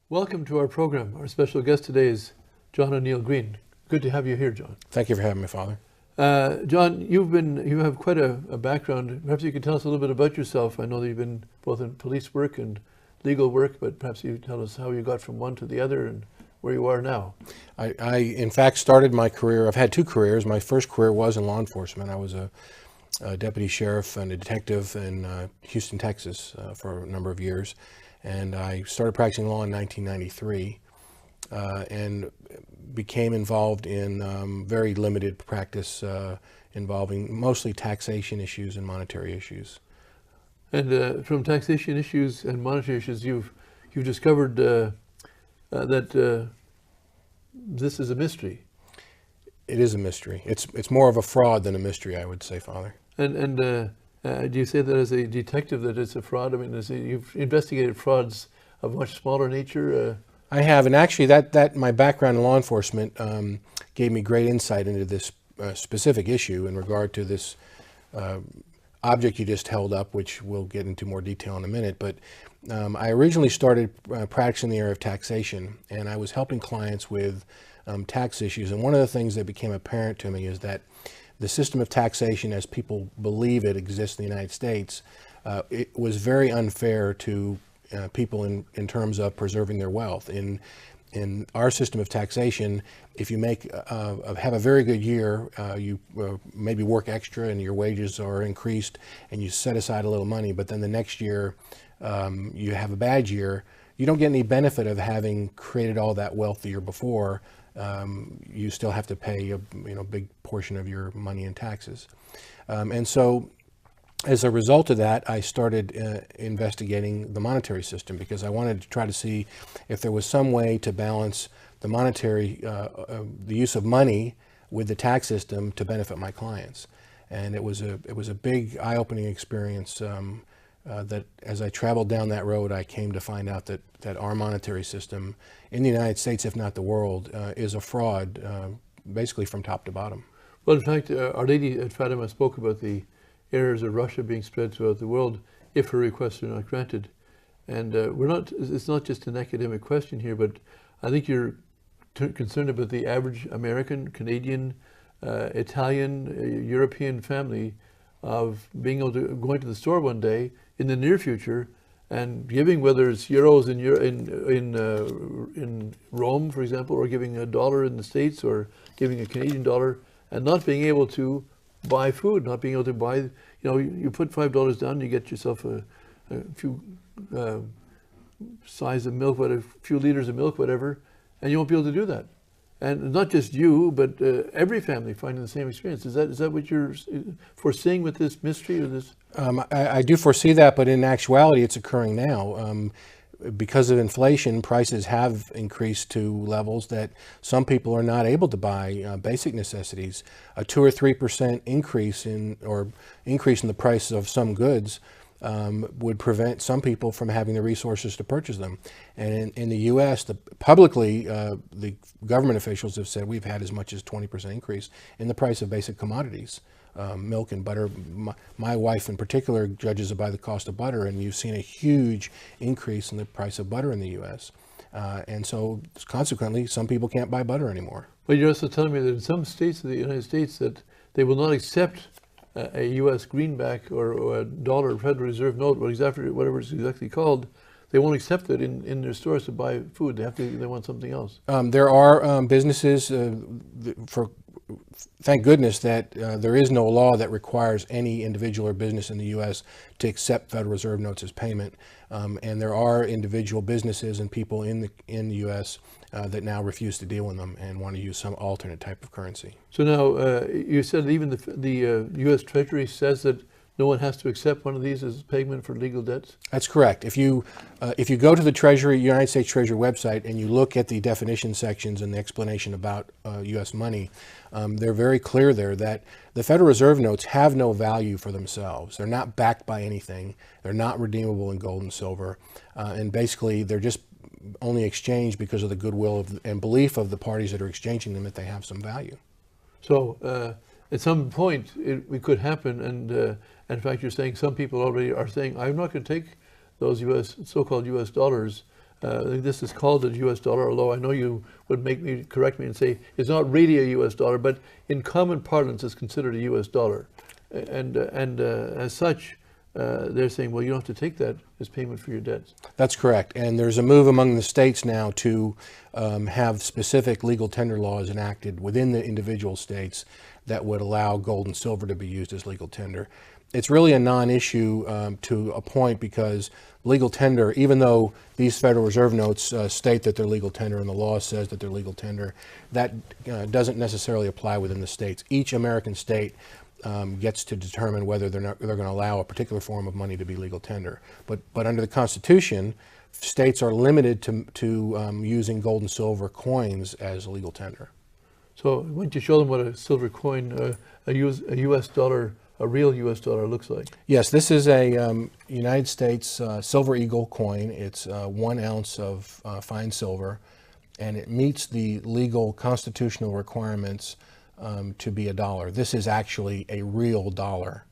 Welcome to our program. Our special guest today is John O'Neill Green. Good to have you here, John. Thank you for having me, Father. John, you have quite a background. Perhaps you could tell us a little bit about yourself. I know that you've been both in police work and legal work, but perhaps you tell us how you got from one to the other and where you are now. I in fact, started my career. I've had two careers. My first career was in law enforcement. I was a deputy sheriff and a detective in Houston, Texas for a number of years. And I started practicing law in 1993 and became involved in very limited practice involving mostly taxation issues and monetary issues. And from taxation issues and monetary issues, you've discovered that this is a mystery. It is a mystery. It's more of a fraud than a mystery, I would say, Father. And do you say that as a detective that it's a fraud? I mean, you've investigated frauds of much smaller nature? I have, and actually that my background in law enforcement gave me great insight into this specific issue in regard to this object you just held up, which we'll get into more detail in a minute. But I originally started practicing the area of taxation, and I was helping clients with tax issues. And one of the things that became apparent to me is that the system of taxation, as people believe it exists in the United States, it was very unfair to people in terms of preserving their wealth. In our system of taxation, if you have a very good year, you maybe work extra and your wages are increased and you set aside a little money, but then the next year you have a bad year, you don't get any benefit of having created all that wealth the year before. You still have to pay a big portion of your money in taxes. And so as a result of that, I started investigating the monetary system because I wanted to try to see if there was some way to balance the monetary, the use of money with the tax system to benefit my clients. And it was a big eye-opening experience that as I traveled down that road, I came to find out that our monetary system in the United States, if not the world, is a fraud basically from top to bottom. Well, in fact, Our Lady at Fatima spoke about the errors of Russia being spread throughout the world if her requests are not granted. And it's not just an academic question here, but I think you're concerned about the average American, Canadian, Italian, European family of being able to go into the store one day in the near future and giving, whether it's euros in Rome, for example, or giving a dollar in the States or giving a Canadian dollar, and not being able to buy food, not being able to buy, you put $5 down, you get yourself a few size of milk, a few liters of milk, whatever, and you won't be able to do that. And not just you, but every family finding the same experience. Is that what you're foreseeing with this mystery or this? I do foresee that, but in actuality, it's occurring now. Because of inflation, prices have increased to levels that some people are not able to buy basic necessities. A 2 or 3% increase in the price of some goods would prevent some people from having the resources to purchase them. And in the U.S., publicly, the government officials have said we've had as much as 20% increase in the price of basic commodities. Milk and butter. My wife in particular judges it by the cost of butter, and you've seen a huge increase in the price of butter in the U.S. And so consequently, some people can't buy butter anymore. But you're also telling me that in some states of the United States that they will not accept a U.S. greenback or a dollar Federal Reserve note, whatever it's exactly called. They won't accept it in their stores to buy food. They want something else. There are businesses thank goodness that there is no law that requires any individual or business in the U.S. to accept Federal Reserve notes as payment. And there are individual businesses and people in the U.S. That now refuse to deal with them and want to use some alternate type of currency. So now you said even the U.S. Treasury says that no one has to accept one of these as payment for legal debts? That's correct. If you go to the United States Treasury website and you look at the definition sections and the explanation about U.S. money, they're very clear there that the Federal Reserve notes have no value for themselves. They're not backed by anything. They're not redeemable in gold and silver. And basically, they're just only exchanged because of the goodwill and belief of the parties that are exchanging them that they have some value. So at some point, it could happen, and in fact, you're saying some people already are saying, I'm not going to take those so-called U.S. dollars This is called a U.S. dollar, although I know you would correct me and say it's not really a U.S. dollar, but in common parlance it's considered a U.S. dollar. And as such, they're saying, well, you don't have to take that as payment for your debts. That's correct. And there's a move among the states now to have specific legal tender laws enacted within the individual states that would allow gold and silver to be used as legal tender. It's really a non-issue to a point, because legal tender, even though these Federal Reserve notes state that they're legal tender and the law says that they're legal tender, that doesn't necessarily apply within the states. Each American state gets to determine whether they're going to allow a particular form of money to be legal tender. But under the Constitution, states are limited to using gold and silver coins as legal tender. So why don't you show them what a silver coin, a U.S. dollar, a real U.S. dollar looks like? Yes, this is a United States Silver Eagle coin. It's 1 ounce of fine silver, and it meets the legal constitutional requirements to be a dollar. This is actually a real dollar.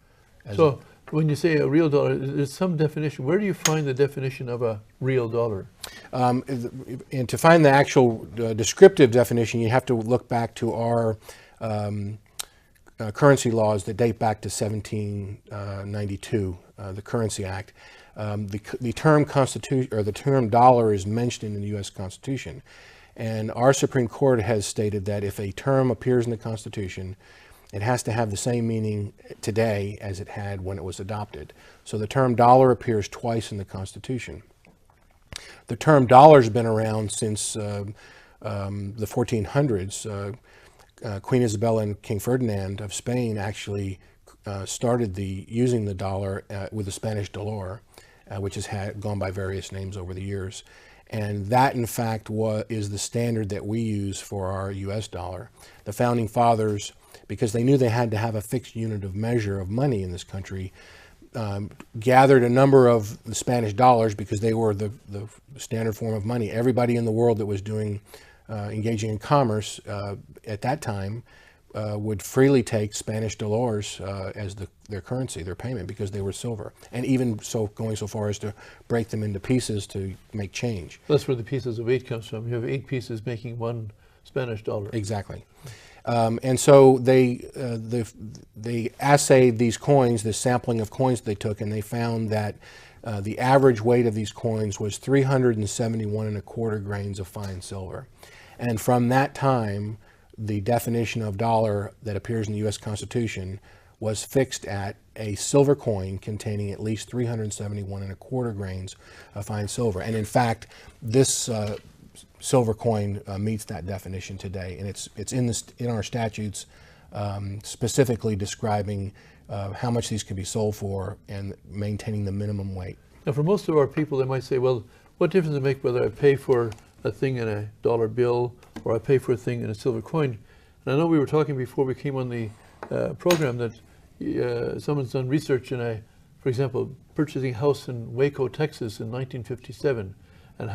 So when you say a real dollar, there's some definition. Where do you find the definition of a real dollar? And to find the actual descriptive definition, you have to look back to our currency laws that date back to 1792, the Currency Act. The term constitution, or the term dollar, is mentioned in the U.S. Constitution. And our Supreme Court has stated that if a term appears in the Constitution, it has to have the same meaning today as it had when it was adopted. So the term dollar appears twice in the Constitution. The term dollar has been around since the 1400s. Queen Isabella and King Ferdinand of Spain actually started using the dollar with the Spanish dollar, which has gone by various names over the years. And that, in fact, is the standard that we use for our U.S. dollar. The Founding Fathers, because they knew they had to have a fixed unit of measure of money in this country, gathered a number of the Spanish dollars because they were the standard form of money. Everybody in the world that was engaging in commerce at that time would freely take Spanish dollars as their currency, their payment, because they were silver. And even so, going so far as to break them into pieces to make change. That's where the pieces of 8 comes from. You have 8 pieces making 1 Spanish dollar. Exactly. And so they assayed these coins, this sampling of coins they took, and they found that the average weight of these coins was 371 1/4 grains of fine silver. And from that time, the definition of dollar that appears in the U.S. Constitution was fixed at a silver coin containing at least 371 1/4 grains of fine silver. And in fact, this silver coin meets that definition today, and it's in our statutes specifically describing how much these can be sold for and maintaining the minimum weight. Now, for most of our people, they might say, well, what difference does it make whether I pay for a thing in a dollar bill or I pay for a thing in a silver coin? And I know we were talking before we came on the program that someone's done research in for example, purchasing a house in Waco, Texas in 1957. And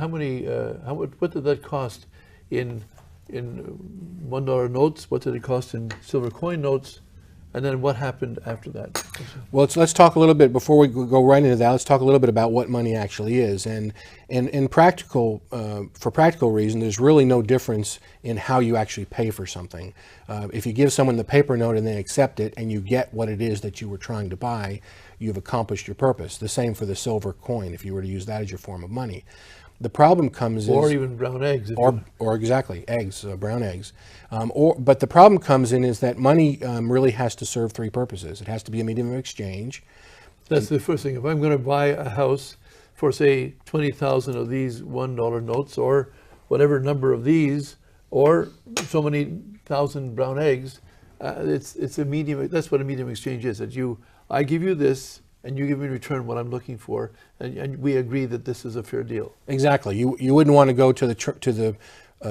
what did that cost in $1 notes? What did it cost in silver coin notes? And then what happened after that? Well, let's talk a little bit, before we go right into that, let's talk a little bit about what money actually is. And for practical reason, there's really no difference in how you actually pay for something. If you give someone the paper note and they accept it and you get what it is that you were trying to buy, you've accomplished your purpose. The same for the silver coin, if you were to use that as your form of money. The problem comes or even brown eggs. Or exactly, eggs, brown eggs. But the problem comes in is that money really has to serve 3 purposes. It has to be a medium of exchange. That's the first thing. If I'm going to buy a house for, say, 20,000 of these $1 notes, or whatever number of these, or so many thousand brown eggs, it's a medium. That's what a medium exchange is. That I give you this, and you give me in return what I'm looking for, and we agree that this is a fair deal. Exactly. You wouldn't want to go to the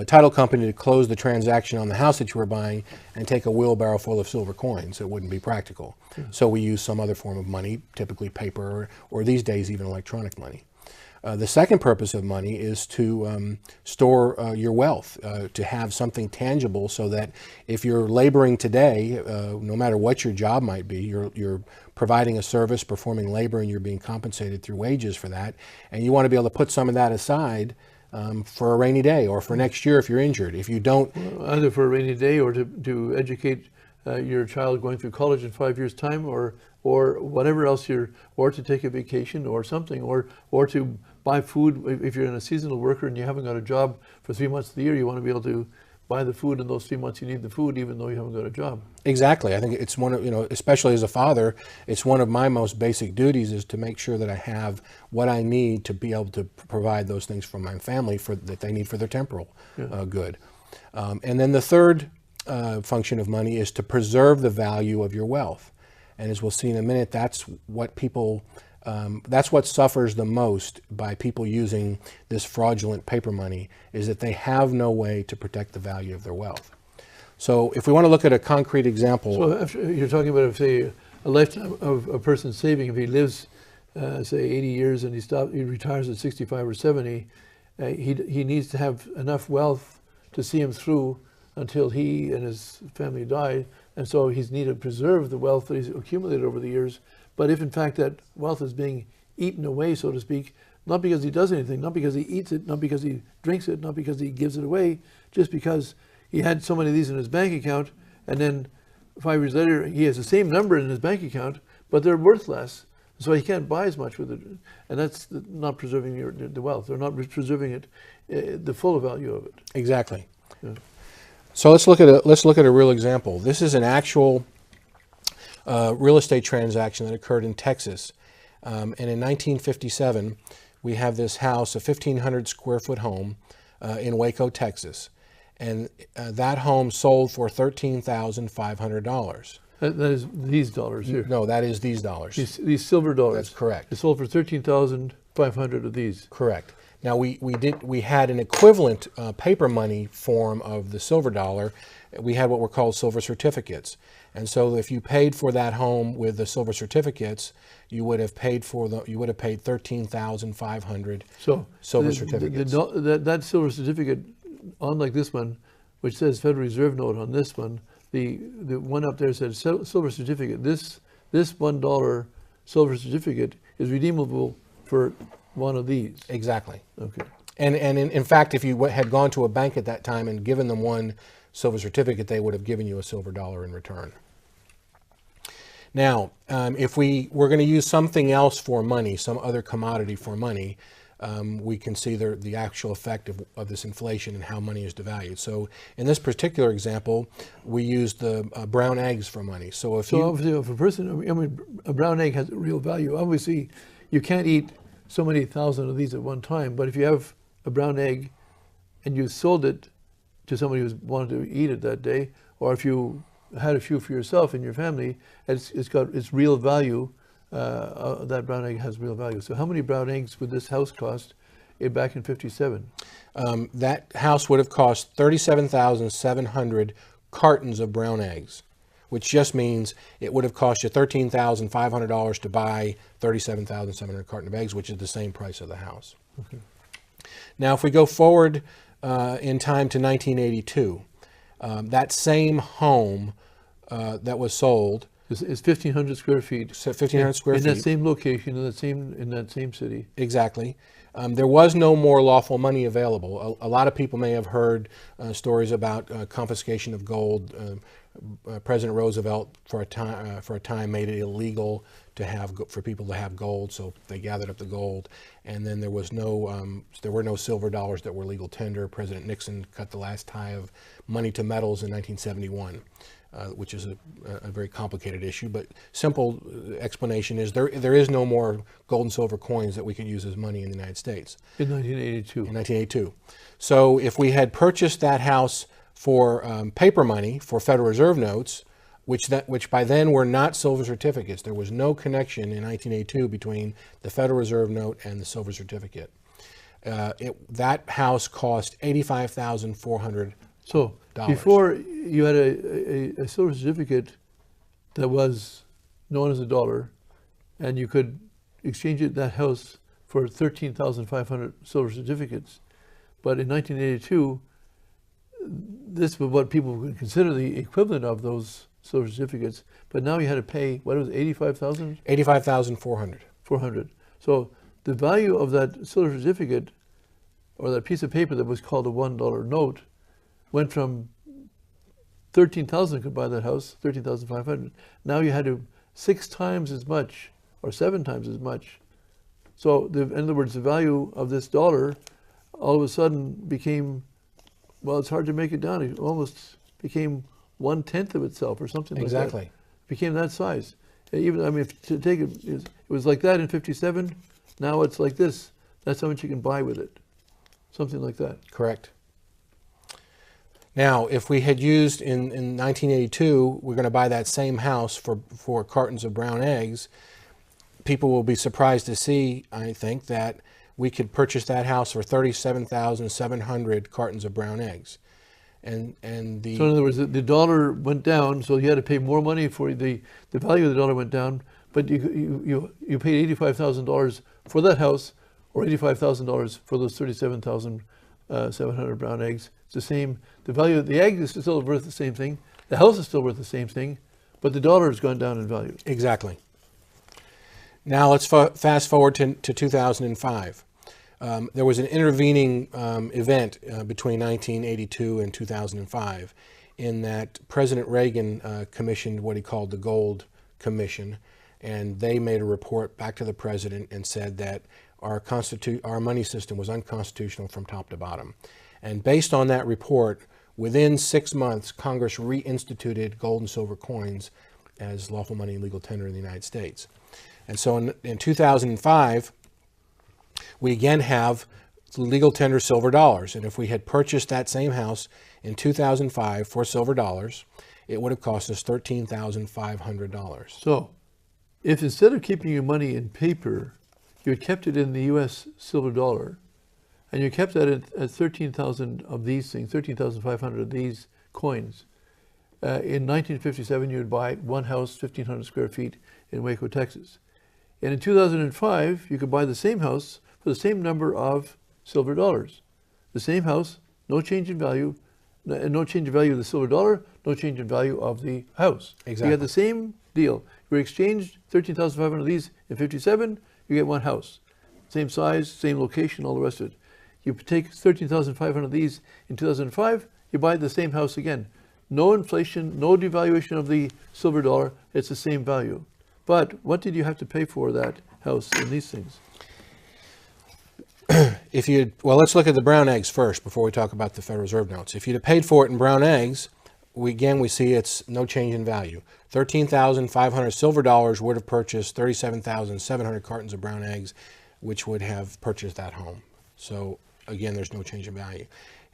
title company to close the transaction on the house that you were buying and take a wheelbarrow full of silver coins. It wouldn't be practical. So we use some other form of money, typically paper, or these days even electronic money. The second purpose of money is to store your wealth, to have something tangible, so that if you're laboring today, no matter what your job might be, you're providing a service, performing labor, and you're being compensated through wages for that, and you want to be able to put some of that aside for a rainy day or for next year if you're injured. If you don't... Well, either for a rainy day or to educate your child going through college in 5 years' time, or whatever else or to take a vacation or something, or to buy food. If you're in a seasonal worker and you haven't got a job for 3 months of the year, you want to be able to buy the food in those 3 months you need the food, even though you haven't got a job. Exactly. I think it's one of, especially as a father, it's one of my most basic duties is to make sure that I have what I need to be able to provide those things for my family that they need for their temporal good. And then the third function of money is to preserve the value of your wealth. And as we'll see in a minute, that's what suffers the most by people using this fraudulent paper money, is that they have no way to protect the value of their wealth. So if we want to look at a concrete example... So you're talking about, say, a lifetime of a person saving. If he lives, say, 80 years and he retires at 65 or 70, he needs to have enough wealth to see him through until he and his family die. And so he's needed to preserve the wealth that he's accumulated over the years. But if in fact that wealth is being eaten away, so to speak, not because he does anything, not because he eats it, not because he drinks it, not because he gives it away, just because he had so many of these in his bank account, and then 5 years later he has the same number in his bank account, but they're worth less. So he can't buy as much with it. And that's not preserving the wealth. They're not preserving it, the full value of it. Exactly. Yeah. So let's look at a real example. This is an actual real estate transaction that occurred in Texas. And in 1957, we have this house, a 1,500 square foot home in Waco, Texas. And that home sold for $13,500. That is these dollars here. No, that is these dollars. These silver dollars. That's correct. It sold for 13,500 of these. Correct. Now we had an equivalent paper money form of the silver dollar. We had what were called silver certificates, and so if you paid for that home with the silver certificates, you would have paid $13,500 silver certificates. That silver certificate, unlike this one, which says Federal Reserve note on this one, the one up there says silver certificate. This $1 silver certificate is redeemable for one of these. Exactly. Okay. And in fact, if you had gone to a bank at that time and given them one silver certificate, they would have given you a silver dollar in return. Now, if we were going to use something else for money, some other commodity for money, we can see the actual effect of this inflation and how money is devalued. So in this particular example, we used the brown eggs for money. So obviously, if a person, a brown egg has a real value. Obviously, you can't eat so many thousand of these at one time, but if you have a brown egg and you sold it to somebody who wanted to eat it that day, or if you had a few for yourself and your family, it's got its real value. That brown egg has real value. So how many brown eggs would this house cost back in 57? That house would have cost 37,700 cartons of brown eggs, which just means it would have cost you $13,500 to buy 37,700 cartons of eggs, which is the same price of the house. Okay. Now, if we go forward in time to 1982, that same home that was sold It's 1,500 square feet. 1,500 square feet. In that same location, in that same city. Exactly. There was no more lawful money available. A lot of people may have heard stories about confiscation of gold. President Roosevelt, for a time, made it illegal for people to have gold, so they gathered up the gold. And then there were no silver dollars that were legal tender. President Nixon cut the last tie of money to metals in 1971. Which is a very complicated issue, but simple explanation is there is no more gold and silver coins that we could use as money in the United States. In 1982. In 1982. So if we had purchased that house for paper money, for Federal Reserve notes, which by then were not silver certificates, there was no connection in 1982 between the Federal Reserve note and the silver certificate. That house cost $85,400. So before you had a silver certificate that was known as $1, and you could exchange that house for 13,500 silver certificates. But in 1982, this was what people would consider the equivalent of those silver certificates. But now you had to pay, what was it, 85,000? 85,400. 400. So the value of that silver certificate, or that piece of paper that was called a $1 note, went from 13,000 could buy that house, 13,500. Now you had to 6 times as much, or 7 times as much. So in other words, the value of this dollar all of a sudden became, well, it's hard to make it down. It almost became 1/10 of itself, or something like that. Exactly. It became that size. Even, I mean, to take it, it was like that in 57. Now it's like this. That's how much you can buy with it. Something like that. Correct. Now, if we had used in 1982, we're going to buy that same house for cartons of brown eggs, people will be surprised to see, I think, that we could purchase that house for 37,700 cartons of brown eggs. And the So in other words, the dollar went down, so you had to pay more money for the value of the dollar went down, but you paid $85,000 for that house, or $85,000 for those 37,700 brown eggs. It's the same. The value of the egg is still worth the same thing. The house is still worth the same thing, but the dollar has gone down in value. Exactly. Now let's fast forward to 2005. There was an intervening event between 1982 and 2005 in that President Reagan commissioned what he called the Gold Commission, and they made a report back to the president and said that our money system was unconstitutional from top to bottom. And based on that report, within 6 months, Congress reinstituted gold and silver coins as lawful money and legal tender in the United States. And so in 2005, we again have legal tender silver dollars. And if we had purchased that same house in 2005 for silver dollars, it would have cost us $13,500. So if instead of keeping your money in paper, you had kept it in the U.S. silver dollar, and you kept that at 13,000 of these things, 13,500 of these coins, in 1957 you would buy one house, 1,500 square feet in Waco, Texas. And in 2005, you could buy the same house for the same number of silver dollars. The same house, no change in value, no change in value of the silver dollar, no change in value of the house. Exactly. You had the same deal. You exchanged 13,500 of these in 57, you get one house. Same size, same location, all the rest of it. You take 13,500 of these in 2005, you buy the same house again. No inflation, no devaluation of the silver dollar, it's the same value. But what did you have to pay for that house in these things? Well, let's look at the brown eggs first before we talk about the Federal Reserve notes. If you'd have paid for it in brown eggs, we see it's no change in value. 13,500 silver dollars would have purchased 37,700 cartons of brown eggs, which would have purchased that home. So again, there's no change in value.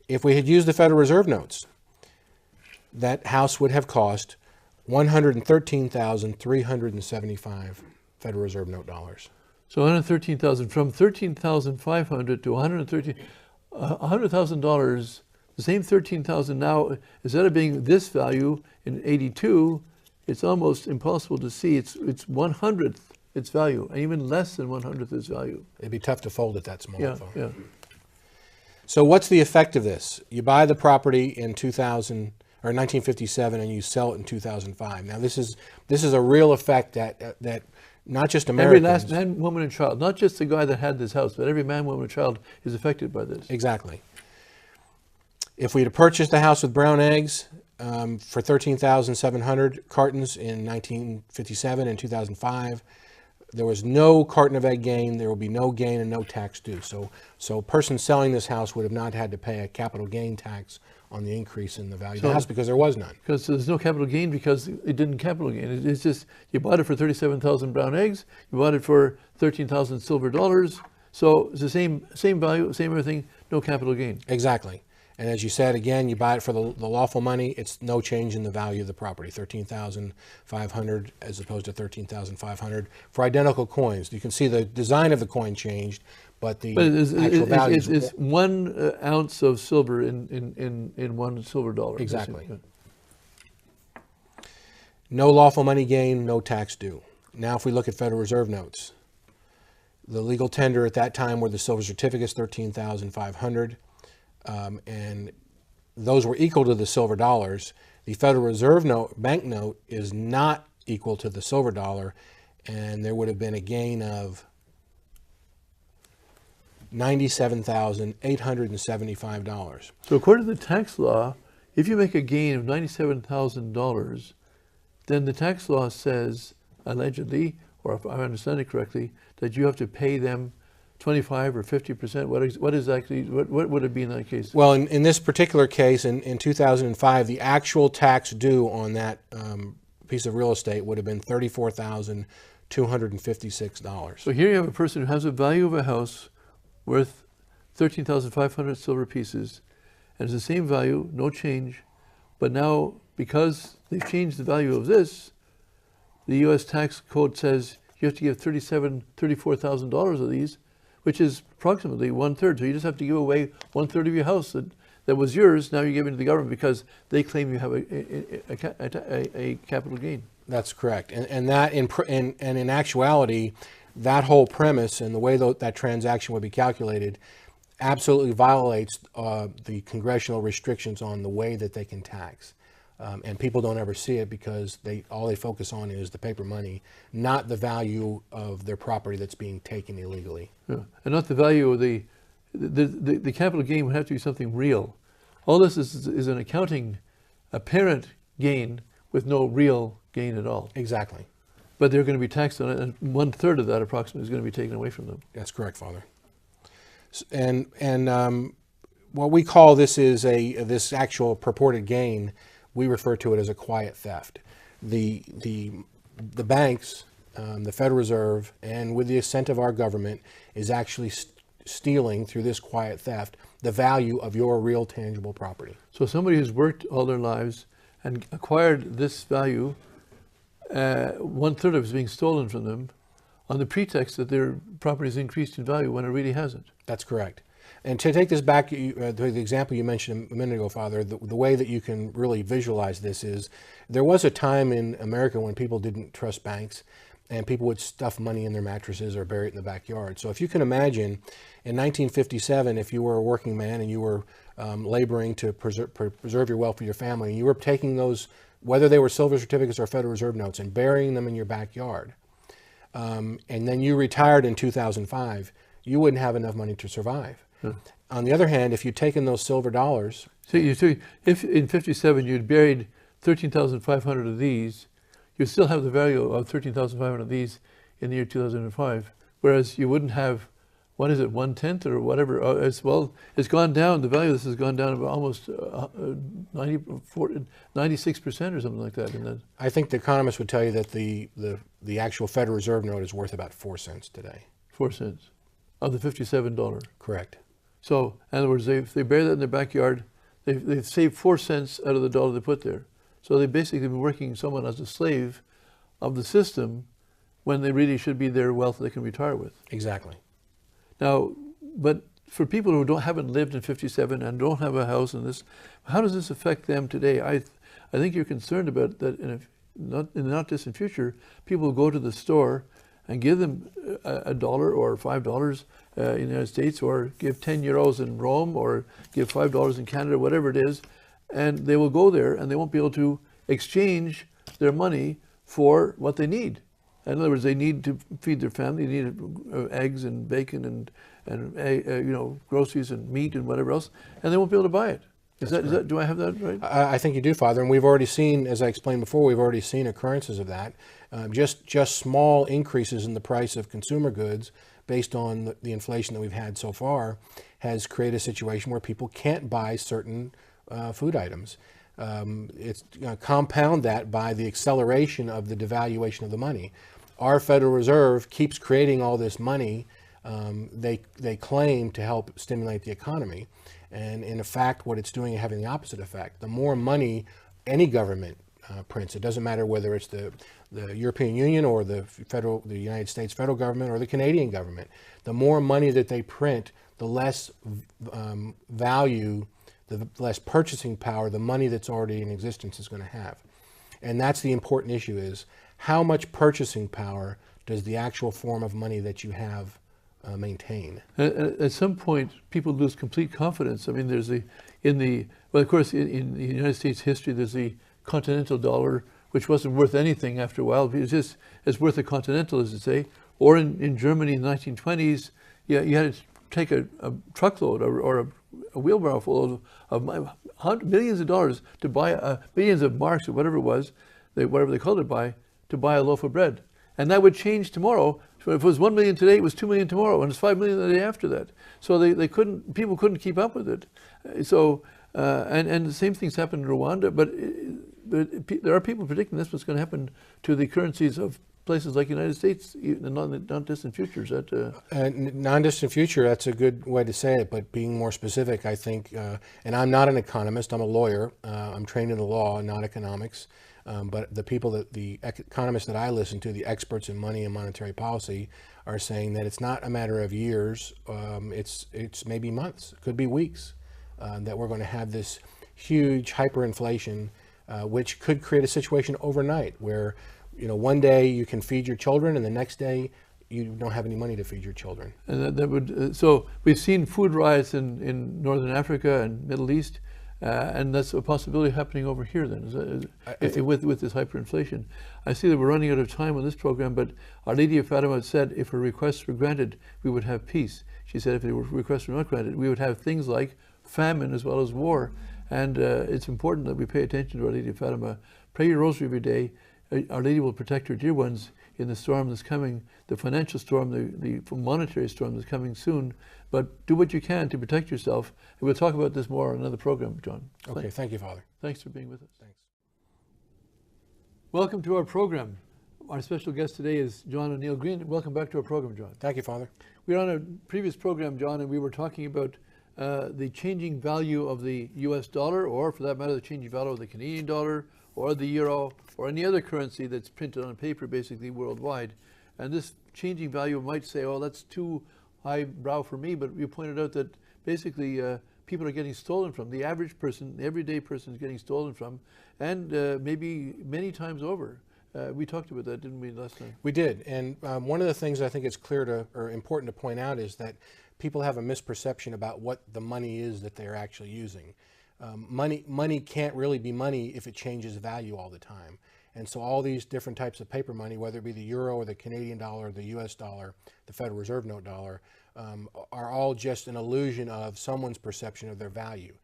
If we had used the Federal Reserve notes, that house would have cost 113,375 Federal Reserve note dollars. So 113,000, from 13,500 to $100,000, the same 13,000 now, instead of being this value in 82, it's almost impossible to see. It's 1/100th its value, and even less than 1/100th its value. It'd be tough to fold it that small. Yeah, yeah. So what's the effect of this? You buy the property in 1957 and you sell it in 2005. Now this is a real effect that not just Americans. Every last man, woman, and child, not just the guy that had this house, but every man, woman, and child is affected by this. Exactly. If we had purchased the house with brown eggs for 13,700 cartons in 1957 and 2005, there was no carton of egg gain. There will be no gain and no tax due. So a person selling this house would have not had to pay a capital gain tax on the increase in the value of the house because there was none. Because there's no capital gain because it didn't capital gain. It's just you bought it for 37,000 brown eggs. You bought it for 13,000 silver dollars. So it's the same value, same everything. No capital gain. Exactly. And as you said, again, you buy it for the lawful money. It's no change in the value of the property, 13,500 as opposed to 13,500 for identical coins. You can see the design of the coin changed, but the actual value is 1 ounce of silver in one silver dollar. Exactly. No lawful money gain, no tax due. Now, if we look at Federal Reserve notes, The legal tender at that time were the silver certificates, 13,500, and those were equal to the silver dollars. The Federal Reserve banknote is not equal to the silver dollar, and there would have been a gain of $97,875. So according to the tax law, if you make a gain of $97,000, then the tax law says, allegedly, or if I understand it correctly, that you have to pay them 25 or 50%. What would it be in that case? Well, in this particular case, in 2005, the actual tax due on that piece of real estate would have been $34,256. So here you have a person who has a value of a house worth 13,500 silver pieces, and it's the same value, no change, but now because they've changed the value of this, the U.S. tax code says you have to give $34,000 of these, which is approximately 1/3. So you just have to give away 1/3 of your house that was yours. Now you're giving to the government because they claim you have a capital gain. That's correct, and that in actuality, that whole premise and the way that transaction would be calculated absolutely violates the congressional restrictions on the way that they can tax. And people don't ever see it because all they focus on is the paper money, not the value of their property that's being taken illegally. Yeah. And not the value of the capital gain would have to be something real. All this is an accounting apparent gain with no real gain at all. Exactly. But they're going to be taxed on it, and 1/3 of that approximately is going to be taken away from them. That's correct, Father. And what we call this is this actual purported gain. We refer to it as a quiet theft. The banks, the Federal Reserve, and with the assent of our government, is actually stealing through this quiet theft the value of your real tangible property. So somebody who's worked all their lives and acquired this value, 1/3 of it is being stolen from them on the pretext that their property has increased in value when it really hasn't. That's correct. And to take this back to the example you mentioned a minute ago, Father, the way that you can really visualize this is there was a time in America when people didn't trust banks and people would stuff money in their mattresses or bury it in the backyard. So if you can imagine in 1957, if you were a working man and you were laboring to preserve your wealth for your family, and you were taking those, whether they were silver certificates or Federal Reserve notes, and burying them in your backyard, and then you retired in 2005, you wouldn't have enough money to survive. On the other hand, if you'd taken those silver dollars... So if in 57 you'd buried 13,500 of these, you'd still have the value of 13,500 of these in the year 2005, whereas you wouldn't have, 1/10 or whatever, it's gone down, the value of this has gone down about almost 96% or something like that. And then I think the economists would tell you that the actual Federal Reserve note is worth about 4 cents today. 4 cents of the $57. Correct. So, in other words, if they bury that in their backyard, they've saved 4 cents out of the dollar they put there. So they've basically been working someone as a slave of the system when they really should be their wealth they can retire with. Exactly. Now, but for people who haven't lived in 57 and don't have a house in this, how does this affect them today? I think you're concerned about that in the not distant future, people will go to the store and give them $1 or $5 in the United States, or give 10 euros in Rome, or give $5 in Canada, whatever it is, and they will go there and they won't be able to exchange their money for what they need. In other words, they need to feed their family, they need eggs and bacon and groceries and meat and whatever else, and they won't be able to buy it. Is that, do I have that right? I think you do, Father, and we've already seen, as I explained before, we've already seen occurrences of that. Just small increases in the price of consumer goods based on the inflation that we've had so far has created a situation where people can't buy certain food items. It's compound that by the acceleration of the devaluation of the money. Our Federal Reserve keeps creating all this money they claim to help stimulate the economy. And in fact, what it's doing is having the opposite effect. The more money any government prints, it doesn't matter whether it's the European Union or the United States federal government or the Canadian government, the more money that they print, the less value, the less purchasing power the money that's already in existence is going to have. And that's the important issue, is how much purchasing power does the actual form of money that you have maintain. At some point, people lose complete confidence. I mean, there's well, of course, in the United States history, there's the continental dollar, which wasn't worth anything after a while. It was just as worth a continental, as they say. Or in Germany in the 1920s, you had to take a truckload or a wheelbarrow full of millions of dollars to buy millions of marks or whatever it was, whatever they called it to buy a loaf of bread. And that would change tomorrow. So if it was 1 million today, it was 2 million tomorrow, and it's 5 million the day after that. So people couldn't keep up with it. And the same things happened in Rwanda, but there are people predicting this was going to happen to the currencies of places like the United States in the non-distant future. Is that non-distant future, that's a good way to say it, but being more specific, I think, and I'm not an economist, I'm a lawyer. I'm trained in the law, not economics. But the economists that I listen to, the experts in money and monetary policy, are saying that it's not a matter of years, it's maybe months, it could be weeks, that we're going to have this huge hyperinflation, which could create a situation overnight where, one day you can feed your children and the next day you don't have any money to feed your children. And that would, so we've seen food riots in Northern Africa and Middle East. And that's a possibility happening over here then, with this hyperinflation. I see that we're running out of time on this program, but Our Lady of Fatima said if her requests were granted, we would have peace. She said if her requests were not granted, we would have things like famine as well as war. And it's important that we pay attention to Our Lady of Fatima. Pray your rosary every day. Our Lady will protect her dear ones in the storm that's coming, the financial storm, the monetary storm that's coming soon. But do what you can to protect yourself. And we'll talk about this more on another program, John. Okay, thank you, Father. Thanks for being with us. Thanks. Welcome to our program. Our special guest today is John O'Neill Green. Welcome back to our program, John. Thank you, Father. We were on a previous program, John, and we were talking about the changing value of the US dollar, or for that matter, the changing value of the Canadian dollar, or the euro, or any other currency that's printed on paper, basically worldwide. And this changing value might say, oh, that's too highbrow for me, but you pointed out that basically people are getting stolen from. The average person, the everyday person is getting stolen from, and maybe many times over. We talked about that, didn't we, last time? We did, and one of the things I think it's clear or important to point out is that people have a misperception about what the money is that they're actually using. Money can't really be money if it changes value all the time. And so all these different types of paper money, whether it be the euro or the Canadian dollar, or the US dollar, the Federal Reserve note dollar, are all just an illusion of someone's perception of their value.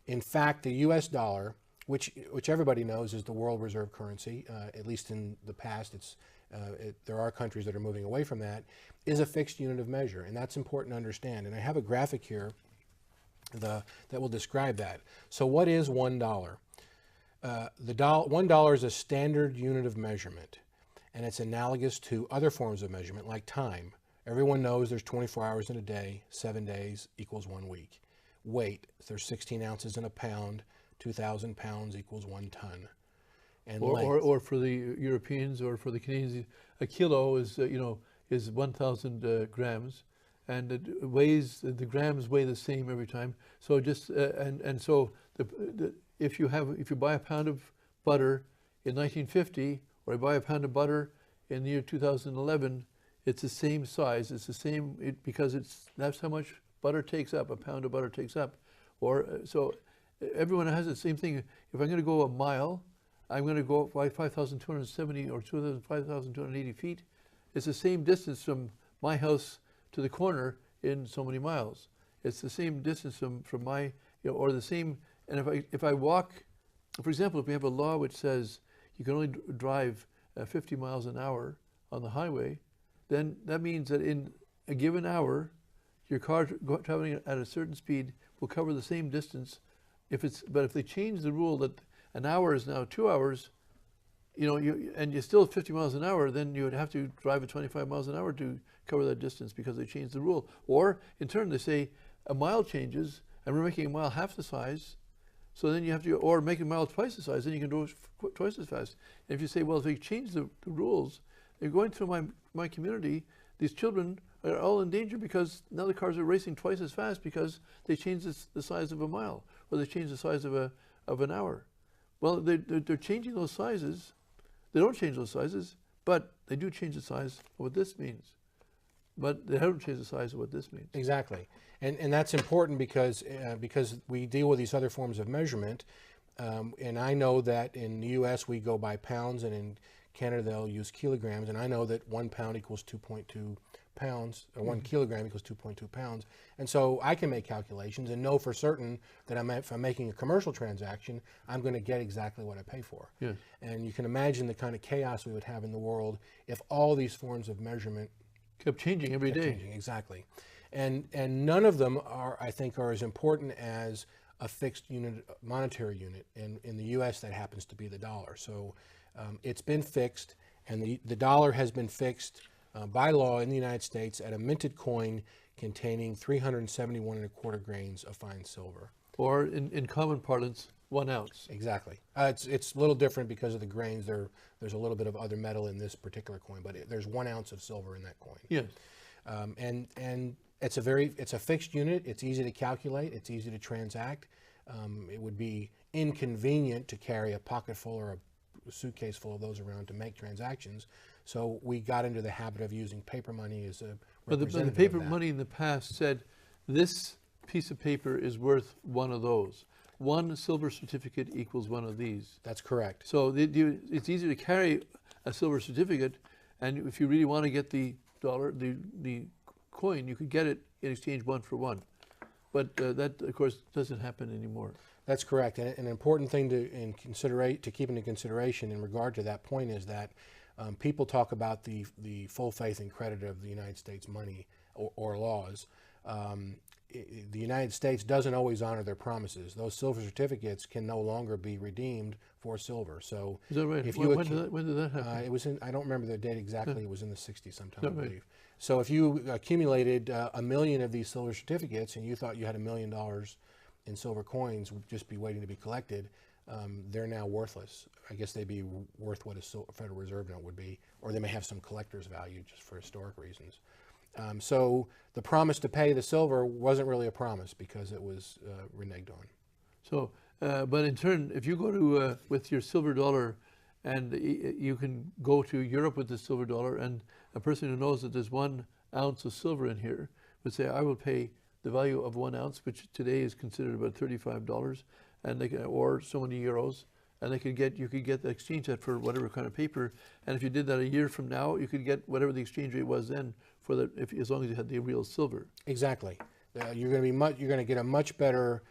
In fact, the US dollar, which everybody knows is the world reserve currency, at least in the past, there are countries that are moving away from that, is a fixed unit of measure. And that's important to understand. And I have a graphic here that will describe that. So what is $1? $1 is a standard unit of measurement, and it's analogous to other forms of measurement like time. Everyone knows there's 24 hours in a day, 7 days equals 1 week. Weight, there's 16 ounces in a pound, 2,000 pounds equals 1 ton. And or for the Europeans or for the Canadians, a kilo is 1,000 grams, and the grams weigh the same every time. So just so if you buy a pound of butter in 1950, or you buy a pound of butter in the year 2011, it's the same size. It's the same because that's how much butter takes up. A pound of butter takes up, so everyone has the same thing. If I'm going to go a mile, I'm going to go by 5,270 or 5,280 feet. It's the same distance from my house to the corner in so many miles. It's the same distance from my, or the same. And if I walk, for example, if we have a law which says you can only drive 50 miles an hour on the highway, then that means that in a given hour, your car traveling at a certain speed will cover the same distance. But if they change the rule that an hour is now 2 hours, and you're still 50 miles an hour, then you would have to drive at 25 miles an hour to cover that distance because they changed the rule. Or in turn, they say a mile changes, and we're making a mile half the size. So then you have to, or make a mile twice the size, then you can do it twice as fast. And if you say, well, if they change the rules, they're going through my community, these children are all in danger because now the cars are racing twice as fast because they changed the size of a mile, or they changed the size of an hour. Well, they're changing those sizes. They don't change those sizes, but they do change the size of what this means. but they haven't changed the size of what this means. Exactly, and that's important because we deal with these other forms of measurement, and I know that in the U.S. we go by pounds, and in Canada they'll use kilograms, and I know that 1 pound equals 2.2 pounds, or 1 kilogram equals 2.2 pounds, and so I can make calculations and know for certain that if I'm making a commercial transaction, I'm going to get exactly what I pay for. Yes. And you can imagine the kind of chaos we would have in the world if all these forms of measurement Kept changing every day. changing. Exactly, and none of them I think are as important as a fixed unit, monetary unit. And in the U.S. that happens to be the dollar. So it's been fixed, and the dollar has been fixed by law in the United States at a minted coin containing 371 1/4 grains of fine silver. Or in common parlance, 1 ounce. Exactly. It's a little different because of the grains. There's a little bit of other metal in this particular coin, but there's 1 ounce of silver in that coin. Yes. And it's a fixed unit. It's easy to calculate. It's easy to transact. It would be inconvenient to carry a pocket full or a suitcase full of those around to make transactions. So we got into the habit of using paper money as a But representative the paper of that. money in the past said, this piece of paper is worth 1 of those. 1 silver certificate equals 1 of these. That's correct. So it's easy to carry a silver certificate, and if you really want to get the dollar, the coin, you could get it in exchange 1 for 1. But that, of course, doesn't happen anymore. That's correct. And an important thing to keep into consideration in regard to that point is that people talk about the full faith and credit of the United States money or laws. The United States doesn't always honor their promises. Those silver certificates can no longer be redeemed for silver. So Is that right? if When did that happen? it was in, I don't remember the date exactly. It was in the 60s sometime, I Right. believe. So if you accumulated 1 million of these silver certificates and you thought you had $1 million in silver coins would just be waiting to be collected, they're now worthless. I guess they'd be worth what a Federal Reserve note would be, or they may have some collector's value just for historic reasons. So the promise to pay the silver wasn't really a promise because it was reneged on. So, but in turn, if you go to with your silver dollar, and you can go to Europe with the silver dollar, and a person who knows that there's 1 ounce of silver in here would say, I will pay the value of 1 ounce, which today is considered about $35, and they can, or so many euros, and you could get the exchange that for whatever kind of paper. And if you did that a year from now, you could get whatever the exchange rate was then for that, as long as you had the real silver. Exactly. You're going to get a much better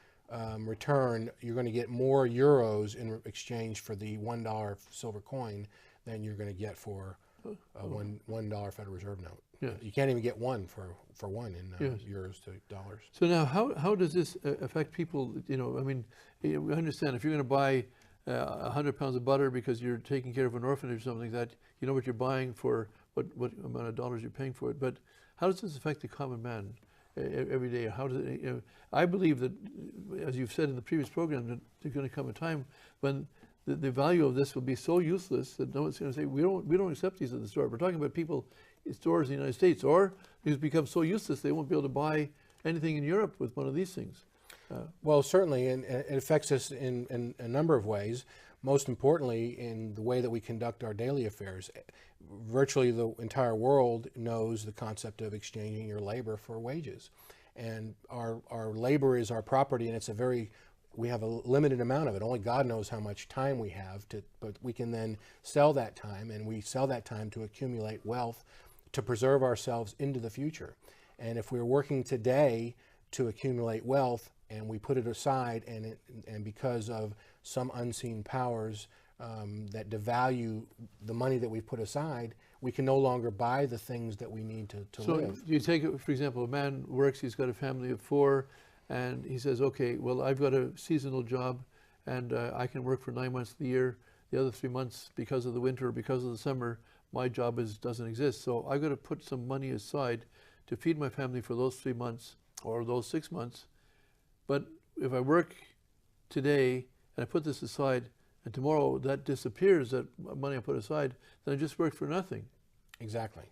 return. You're going to get more euros in exchange for the $1 silver coin than you're going to get for a $1 Federal Reserve note. Yes. You can't even get 1 for 1 in Yes. euros to dollars. So now, how does this affect people? You know, I mean, we understand if you're going to buy 100 pounds of butter because you're taking care of an orphanage or something like that, you know what you're buying for, what amount of dollars you're paying for it. But how does this affect the common man every day? How does it? I believe that, as you've said in the previous program, that there's going to come a time when the value of this will be so useless that no one's going to say, we don't accept these at the store. We're talking about people in stores in the United States, or these become so useless they won't be able to buy anything in Europe with one of these things. Well, certainly, and it affects us in a number of ways. Most importantly, in the way that we conduct our daily affairs. Virtually the entire world knows the concept of exchanging your labor for wages. And our labor is our property, and we have a limited amount of it. Only God knows how much time we have, but we can then sell that time, and we sell that time to accumulate wealth to preserve ourselves into the future. And if we're working today to accumulate wealth, and we put it aside, and because of some unseen powers that devalue the money that we put aside, we can no longer buy the things that we need to live. So you take, for example, a man works, he's got a family of 4, and he says, okay, well, I've got a seasonal job, and I can work for 9 months of the year. The other 3 months, because of the winter or because of the summer, my job doesn't exist. So I've got to put some money aside to feed my family for those 3 months or those 6 months. But if I work today and I put this aside, and tomorrow that disappears, that money I put aside, then I just worked for nothing. Exactly.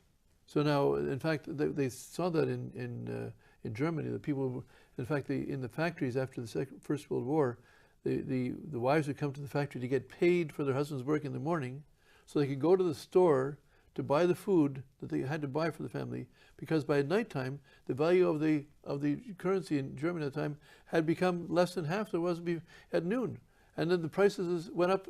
So now, in fact, they saw that in Germany. The people, in fact, in the factories after the First World War, the wives would come to the factory to get paid for their husband's work in the morning, so they could go to the store to buy the food that they had to buy for the family, because by nighttime the value of the currency in Germany at the time had become less than half there was at noon, and then the prices went up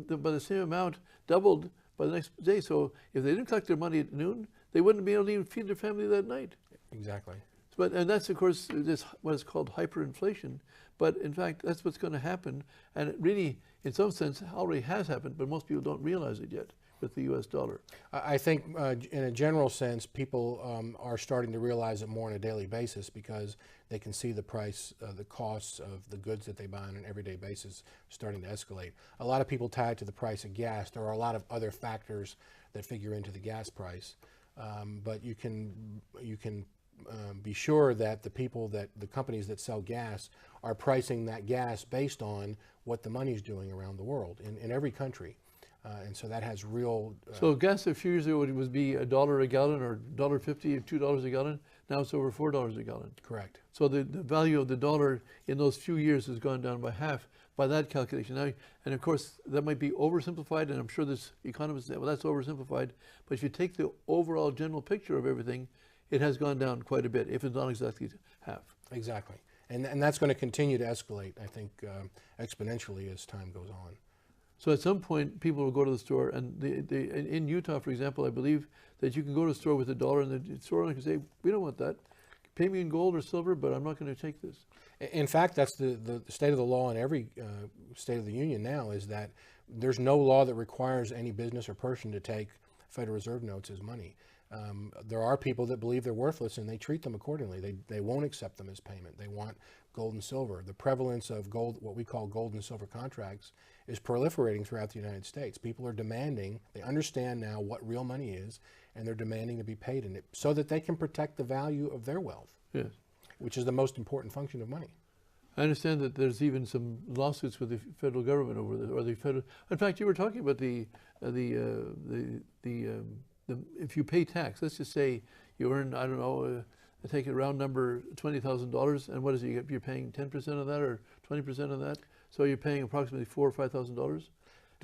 by the same amount, doubled by the next day. So if they didn't collect their money at noon, they wouldn't be able to even feed their family that night. Exactly. And that's, of course, this what is called hyperinflation. But in fact, that's what's going to happen. And it really, in some sense, already has happened, but most people don't realize it yet with the U.S. dollar. I think in a general sense, people are starting to realize it more on a daily basis because they can see the price, the costs of the goods that they buy on an everyday basis starting to escalate. A lot of people tie it to the price of gas. There are a lot of other factors that figure into the gas price. But you can be sure that the companies that sell gas are pricing that gas based on what the money's doing around the world in every country. And so that has real... So gas a few years ago would be $1 a gallon or $1.50 or $2 a gallon. Now it's over $4 a gallon. Correct. So the value of the dollar in those few years has gone down by half by that calculation. Now, and of course, that might be oversimplified, and I'm sure this economist say, well, that's oversimplified. But if you take the overall general picture of everything, it has gone down quite a bit, if it's not exactly half. Exactly. And that's going to continue to escalate, I think, exponentially as time goes on. So at some point, people will go to the store, and in Utah, for example, I believe that you can go to the store with $1, and the store owner can say, we don't want that. Pay me in gold or silver, but I'm not going to take this. In fact, that's the state of the law in every state of the union now, is that there's no law that requires any business or person to take Federal Reserve notes as money. There are people that believe they're worthless and they treat them accordingly. They won't accept them as payment. They want gold and silver. The prevalence of gold, what we call gold and silver contracts, is proliferating throughout the United States. People are demanding, they understand now what real money is, and they're demanding to be paid in it so that they can protect the value of their wealth, yes, which is the most important function of money. I understand that there's even some lawsuits with the federal government over this, or the federal. In fact, you were talking about if you pay tax. Let's just say you earn, I don't know, take a round number, $20,000, and what is it? You're paying 10% of that or 20% of that, so you're paying approximately $4,000 or $5,000.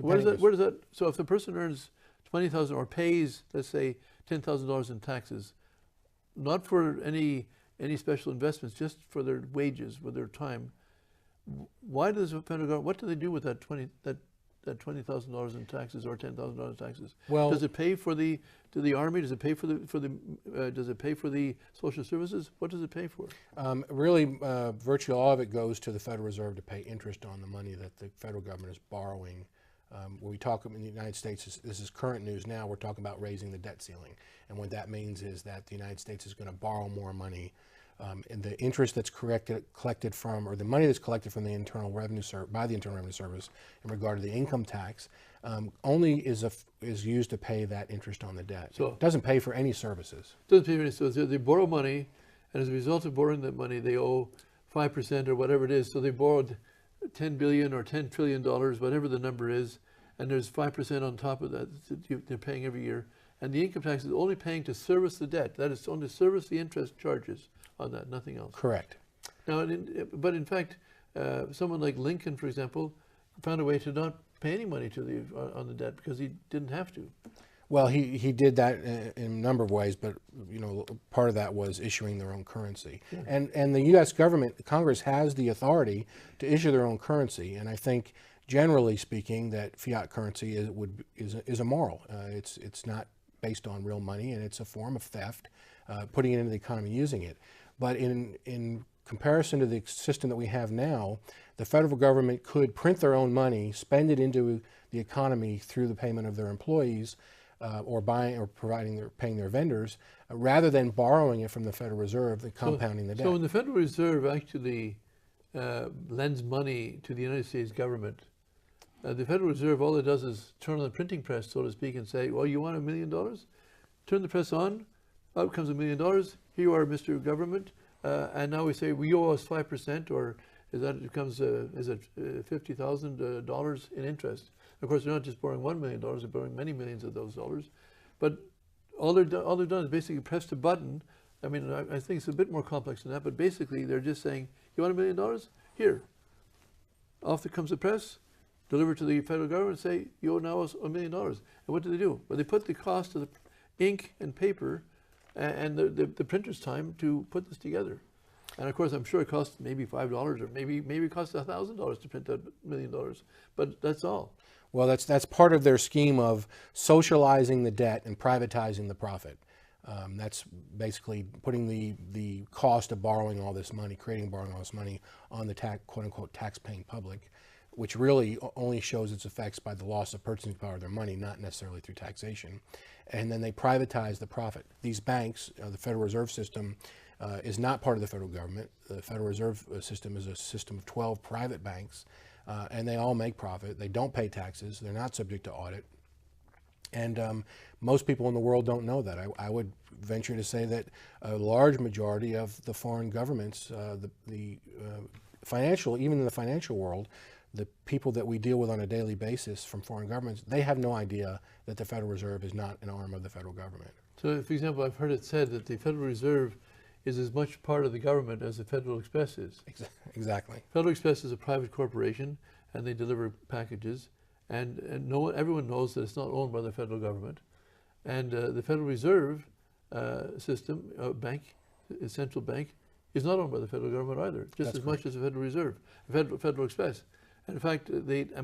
Where does that? So if the person earns $20,000 or pays, let's say, $10,000 in taxes, not for any special investments, just for their wages, with their time, why does the federal government, what do they do with that $20,000 in taxes or $10,000 in taxes? Well, does it pay for the army? Does it pay for does it pay for the social services? What does it pay for? Really, virtually all of it goes to the Federal Reserve to pay interest on the money that the federal government is borrowing. When we talk in the United States, this is current news now, we're talking about raising the debt ceiling. And what that means is that the United States is going to borrow more money. And the interest that's collected from, or the money that's collected from the Internal Revenue by the Internal Revenue Service in regard to the income tax, only is used to pay that interest on the debt. So it doesn't pay for any services. Doesn't pay for any. So they borrow money, and as a result of borrowing that money, they owe 5% or whatever it is. So they borrowed $10 billion or $10 trillion, whatever the number is, and there's 5% on top of that they're paying every year. And the income tax is only paying to service the debt. That is only to service the interest charges on that, nothing else. Correct. Now, but in fact, someone like Lincoln, for example, found a way to not pay any money to on the debt because he didn't have to. Well, he did that in a number of ways, but part of that was issuing their own currency. Yeah. And the U.S. government, Congress has the authority to issue their own currency, and I think generally speaking that fiat currency is immoral. It's not based on real money, and it's a form of theft, putting it into the economy, using it. But in comparison to the system that we have now, the federal government could print their own money, spend it into the economy through the payment of their employees, or buying or paying their vendors, rather than borrowing it from the Federal Reserve, compounding the debt. So when the Federal Reserve actually lends money to the United States government, the Federal Reserve, all it does is turn on the printing press, so to speak, and say, well, you want $1 million? Turn the press on, out comes $1 million. Here you are, Mr. Government. And now we say, well, you owe us 5%, or is it $50,000 in interest? Of course, they're not just borrowing $1 million, they're borrowing many millions of those dollars. But all they've done is basically press a button. I mean, I think it's a bit more complex than that, but basically they're just saying, you want $1 million? Here. Off comes the press. deliver to the federal government and say, you owe now us $1 million. And what do? Well, they put the cost of the ink and paper and the printer's time to put this together. And of course, I'm sure it costs maybe $5 or maybe it costs $1,000 to print that $1 million. But that's all. Well, that's part of their scheme of socializing the debt and privatizing the profit. That's basically putting the cost of borrowing all this money, borrowing all this money on the quote unquote tax-paying public, which really only shows its effects by the loss of purchasing power of their money, not necessarily through taxation. And then they privatize the profit. These banks, the Federal Reserve System, is not part of the federal government. The Federal Reserve System is a system of 12 private banks, and they all make profit. They don't pay taxes. They're not subject to audit. And most people in the world don't know that. I would venture to say that a large majority of the foreign governments, financial, even in the financial world, the people that we deal with on a daily basis from foreign governments, they have no idea that the Federal Reserve is not an arm of the federal government. So, for example, I've heard it said that the Federal Reserve is as much part of the government as the Federal Express is. Exactly. Federal Express is a private corporation, and they deliver packages, and everyone knows that it's not owned by the federal government. And the Federal Reserve system, bank, central bank, is not owned by the federal government either, just That's as correct. much as the Federal Reserve, Federal Express. And in fact,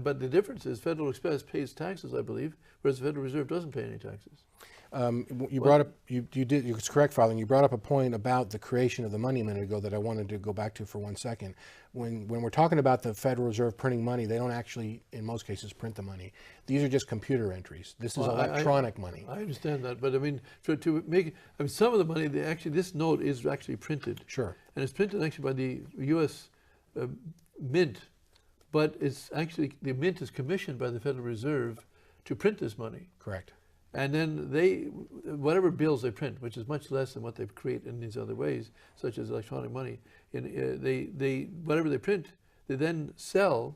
but the difference is Federal Express pays taxes, I believe, whereas the Federal Reserve doesn't pay any taxes. You brought up, it's correct, Father, you brought up a point about the creation of the money a minute ago that I wanted to go back to for 1 second. When we're talking about the Federal Reserve printing money, they don't actually, in most cases, print the money. These are just computer entries. This is electronic money. I understand that, but I mean, to make, I mean, some of the money, this note is actually printed. Sure. And it's printed actually by the U.S. Mint, but it's actually, the Mint is commissioned by the Federal Reserve to print this money. Correct. And then whatever bills they print, which is much less than what they create in these other ways, such as electronic money, whatever they print, they then sell,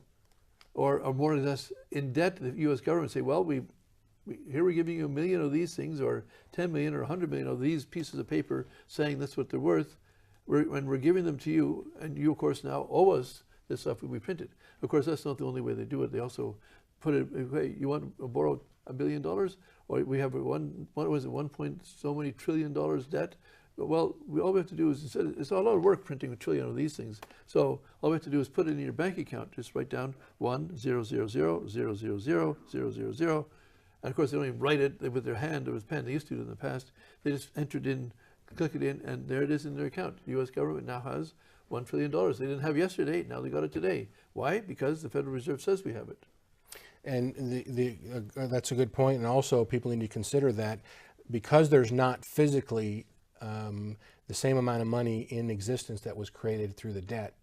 or are more or less in debt to the U.S. government. Say, well, here we're giving you 1 million of these things, or 10 million, or 100 million of these pieces of paper, saying that's what they're worth. We're giving them to you, and you, of course, now owe us this stuff we printed. Of course, that's not the only way they do it. They also put it, hey, you want to borrow $1 billion, or we have what was it, 1 point so many trillion dollars debt. Well, all we have to do is, it's a lot of work printing a trillion of these things. So all we have to do is put it in your bank account. Just write down 1,000,000,000,000. And of course, they don't even write it with their hand or with pen. They used to do it in the past. They just entered in, click it in, and there it is in their account. The U.S. government now has $1 trillion. They didn't have yesterday. Now they got it today. Why? Because the Federal Reserve says we have it. And that's a good point. And also, people need to consider that because there's not physically the same amount of money in existence that was created through the debt,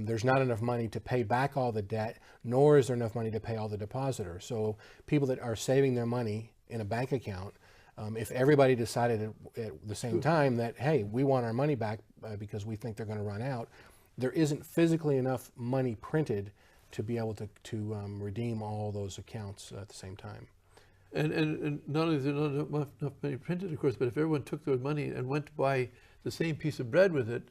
there's not enough money to pay back all the debt, nor is there enough money to pay all the depositors. So people that are saving their money in a bank account, if everybody decided at the same time that, hey, we want our money back because we think they're going to run out, there isn't physically enough money printed to be able to redeem all those accounts at the same time. And not only is there not enough money printed, of course, but if everyone took their money and went to buy the same piece of bread with it,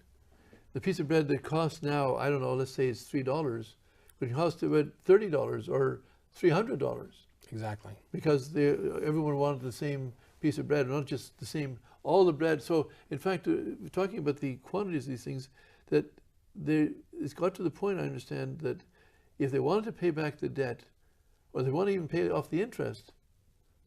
the piece of bread that costs now, I don't know, let's say it's $3, would cost about $30 or $300. Exactly. Because everyone wanted the same piece of bread, not just the same, all the bread. So in fact, talking about the quantities of these things, that it's got to the point, I understand, that if they wanted to pay back the debt, or they want to even pay off the interest,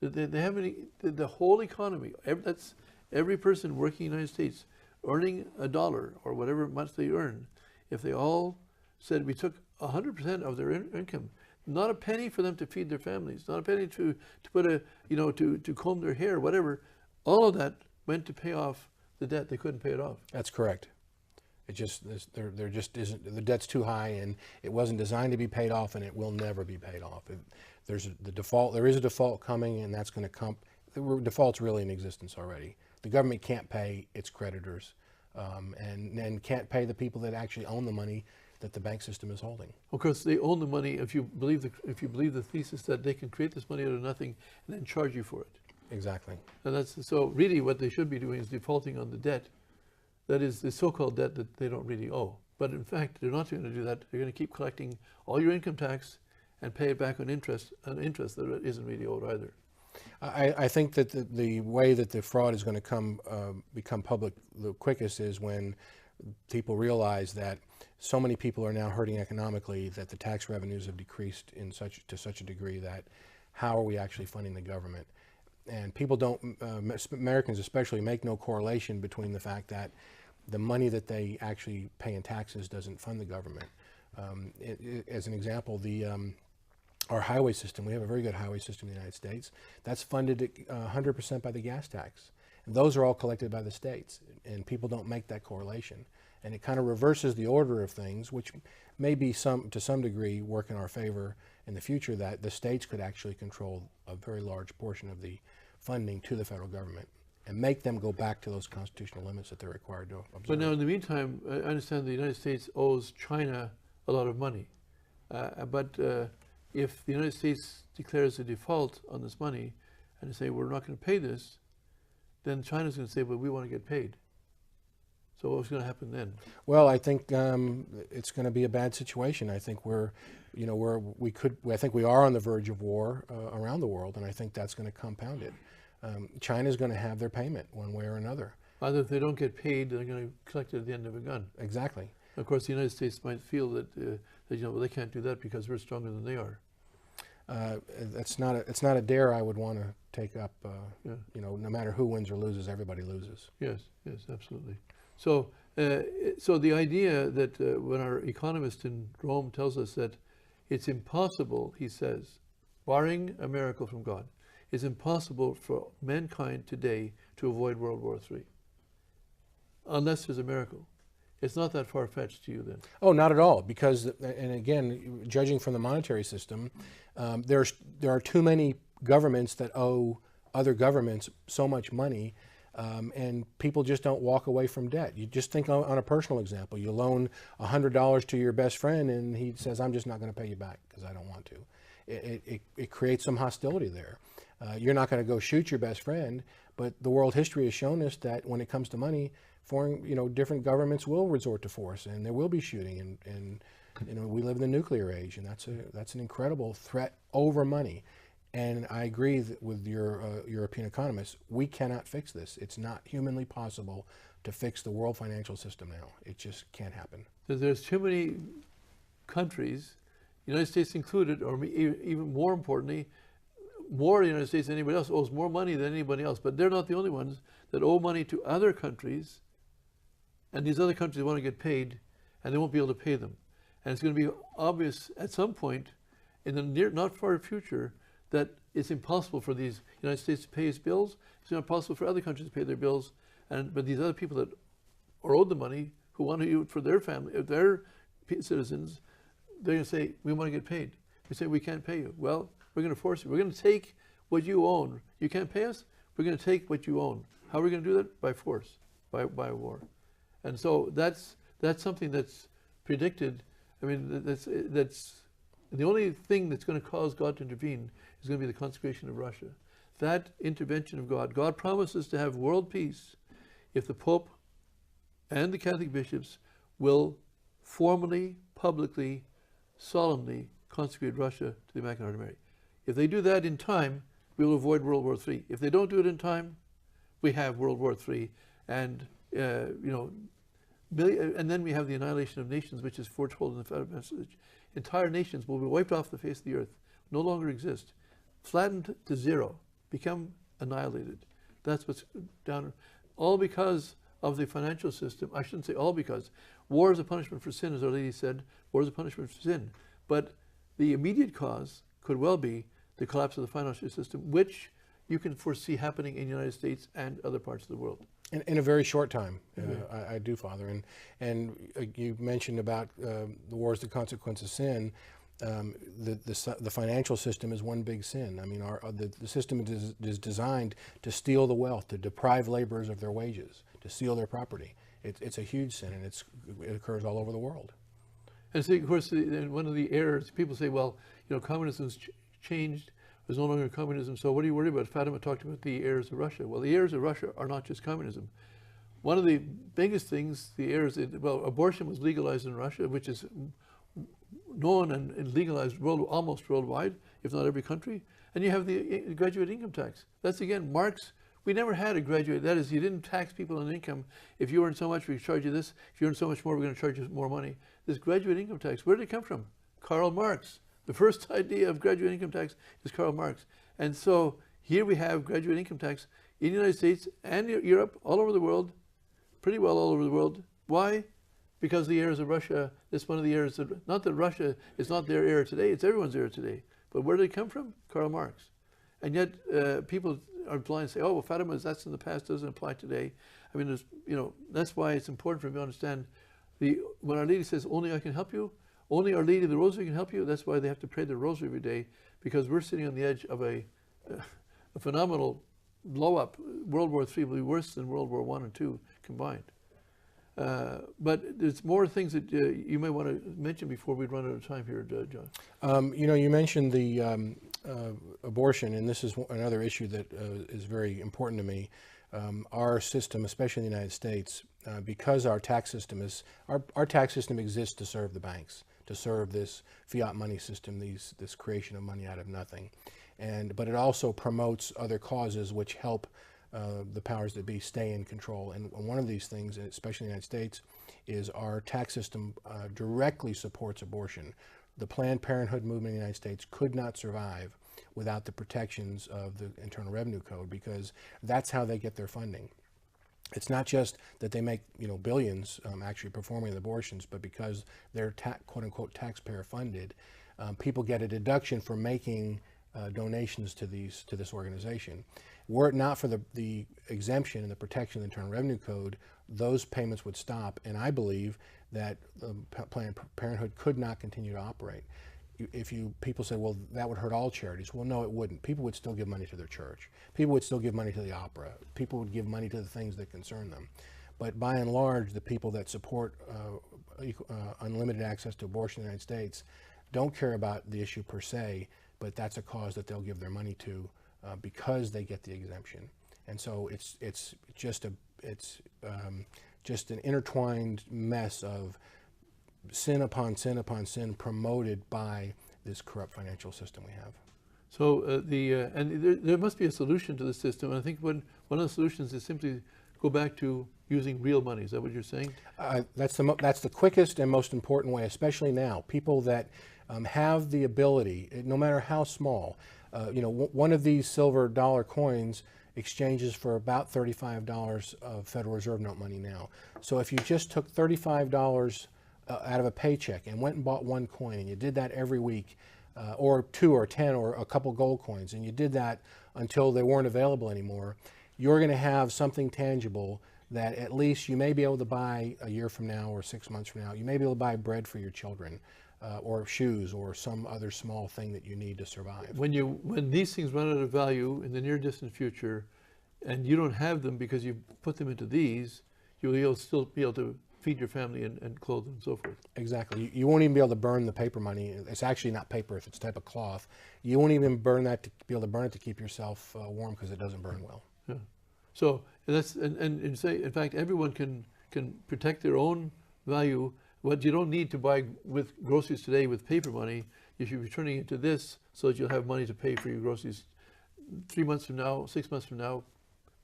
they have the whole economy, that's every person working in the United States earning $1 or whatever much they earn, if they all said we took 100% of their income, not a penny for them to feed their families, not a penny to put to comb their hair, whatever, all of that went to pay off the debt. They couldn't pay it off. That's correct. It just, there just isn't, the debt's too high, and it wasn't designed to be paid off, and it will never be paid off. There is a default coming, and that's going to come. The default's really in existence already. The government can't pay its creditors, and can't pay the people that actually own the money that the bank system is holding. Of course, they own the money if you believe the thesis that they can create this money out of nothing and then charge you for it. Exactly. And so really what they should be doing is defaulting on the debt. That is the so-called debt that they don't really owe. But in fact, they're not going to do that. They're going to keep collecting all your income tax and pay it back on interest that isn't really owed either. I think that the way that the fraud is going to become public the quickest is when people realize that so many people are now hurting economically, that the tax revenues have decreased to such a degree that how are we actually funding the government? And people don't, Americans especially, make no correlation between the fact that the money that they actually pay in taxes doesn't fund the government. As an example, our highway system, we have a very good highway system in the United States, that's funded 100% by the gas tax. And those are all collected by the states, and people don't make that correlation. And it kind of reverses the order of things, which may be to some degree work in our favor in the future, that the states could actually control a very large portion of the funding to the federal government and make them go back to those constitutional limits that they're required to observe. But now in the meantime, I understand the United States owes China a lot of money. If the United States declares a default on this money and they say, we're not going to pay this, then China's going to say, well, we want to get paid. So what's going to happen then? Well, I think it's going to be a bad situation. I think I think we are on the verge of war around the world, and I think that's going to compound it. China's going to have their payment one way or another. Either if they don't get paid, they're going to collect it at the end of a gun. Exactly. Of course, the United States might feel that well, they can't do that because we're stronger than they are. It's not a dare I would want to take up. Yeah. No matter who wins or loses, everybody loses. Yes, absolutely. So, so the idea that when our economist in Rome tells us that it's impossible, he says, barring a miracle from God, it's impossible for mankind today to avoid World War III, unless there's a miracle. It's not that far-fetched to you then? Oh, not at all. Because, and again, judging from the monetary system, there are too many governments that owe other governments so much money, and people just don't walk away from debt. You just think on a personal example. You loan $100 to your best friend, and he says, "I'm just not going to pay you back because I don't want to." It creates some hostility there. You're not going to go shoot your best friend, but the world history has shown us that when it comes to money, different governments will resort to force, and there will be shooting, and we live in the nuclear age, and that's an incredible threat over money. And I agree with your European economists. We cannot fix this. It's not humanly possible to fix the world financial system now. It just can't happen. So there's too many countries, United States included, or even more importantly, more the United States than anybody else, owes more money than anybody else. But they're not the only ones that owe money to other countries, and these other countries want to get paid, and they won't be able to pay them. And it's going to be obvious at some point in the not far future that it's impossible for these United States to pay its bills. It's not possible for other countries to pay their bills. But these other people that are owed the money, who want to use it for their family, their citizens, they're going to say, we want to get paid. We say, we can't pay you. Well, we're going to force you. We're going to take what you own. You can't pay us? We're going to take what you own. How are we going to do that? By force, by war. And so that's something that's predicted. I mean, that's the only thing that's going to cause God to intervene is going to be the consecration of Russia. That intervention of God promises to have world peace if the Pope and the Catholic bishops will formally, publicly, solemnly consecrate Russia to the Immaculate Heart of Mary. If they do that in time, we will avoid World War III. If they don't do it in time, we have World War III, and and then we have the annihilation of nations, which is foretold in the Fatima message. Entire nations will be wiped off the face of the earth, no longer exist, flattened to zero, become annihilated. That's what's down. All because of the financial system. I shouldn't say all because. War is a punishment for sin, as Our Lady said. War is a punishment for sin. But the immediate cause could well be the collapse of the financial system, which you can foresee happening in the United States and other parts of the world. In a very short time, I do, Father. And you mentioned about the war is the consequence of sin. The financial system is one big sin. I mean, the system is designed to steal the wealth, to deprive laborers of their wages, to steal their property. It's a huge sin, and it occurs all over the world. And so, of course, one of the errors, people say, well, communism's changed. There's no longer communism, so what are you worried about? Fatima talked about the errors of Russia. Well, the errors of Russia are not just communism. One of the biggest things, the errors, abortion was legalized in Russia, which is known and legalized almost worldwide, if not every country. And you have the graduate income tax. That's again, Marx. We never had a graduate. That is, you didn't tax people on income. If you earn so much, we charge you this. If you earn so much more, we're going to charge you more money. This graduate income tax, where did it come from? Karl Marx. The first idea of graduate income tax is Karl Marx. And so here we have graduate income tax in the United States and Europe, all over the world, pretty well all over the world. Why? Because the heirs of Russia, this one of the heirs, not that Russia is not their heir today, it's everyone's heir today. But where did it come from? Karl Marx. And yet people are blind and say, oh, well, Fatima, that's in the past, doesn't apply today. I mean, that's why it's important for me to understand when Our Lady says, only I can help you, only Our Lady of the Rosary can help you, that's why they have to pray the Rosary every day, because we're sitting on the edge of a phenomenal blow-up. World War III will be worse than World War I and II combined. But there's more things that you may want to mention before we run out of time here, John. You mentioned the abortion, and this is another issue that is very important to me. Our system, especially in the United States, because our tax system exists to serve the banks, to serve this fiat money system, this creation of money out of nothing, but it also promotes other causes which help the powers that be stay in control. And one of these things, especially in the United States, is our tax system directly supports abortion. The Planned Parenthood movement in the United States could not survive without the protections of the Internal Revenue Code, because that's how they get their funding. It's not just that they make billions actually performing the abortions, but because they're quote-unquote taxpayer funded, people get a deduction for making donations to this organization. Were it not for the exemption and the protection of the Internal Revenue Code, those payments would stop, and I believe that Planned Parenthood could not continue to operate. People say, well, that would hurt all charities. Well, no, it wouldn't. People would still give money to their church. People would still give money to the opera. People would give money to the things that concern them. But by and large, the people that support unlimited access to abortion in the United States don't care about the issue per se, but that's a cause that they'll give their money to because they get the exemption. And so it's just an intertwined mess of sin upon sin upon sin promoted by this corrupt financial system we have. So there must be a solution to the system, and I think one of the solutions is simply go back to using real money. Is that what you're saying? That's the quickest and most important way, especially now. People that have the ability, no matter how small, one of these silver dollar coins exchanges for about $35 of Federal Reserve note money now. So if you just took $35 out of a paycheck and went and bought one coin, and you did that every week, or 2 or 10 or a couple gold coins, and you did that until they weren't available anymore, you're going to have something tangible that at least you may be able to buy a year from now or 6 months from now. You may be able to buy bread for your children, or shoes, or some other small thing that you need to survive. When these things run out of value in the near distant future, and you don't have them because you put them into these, you'll still be able to feed your family and clothe them and so forth. Exactly. You won't even be able to burn the paper money. It's actually not paper if it's a type of cloth. You won't even burn that to be able to burn it to keep yourself warm, because it doesn't burn well. Yeah. So and say, in fact, everyone can protect their own value. What you don't need to buy with groceries today with paper money, you should be turning it to this so that you'll have money to pay for your groceries 3 months from now, 6 months from now,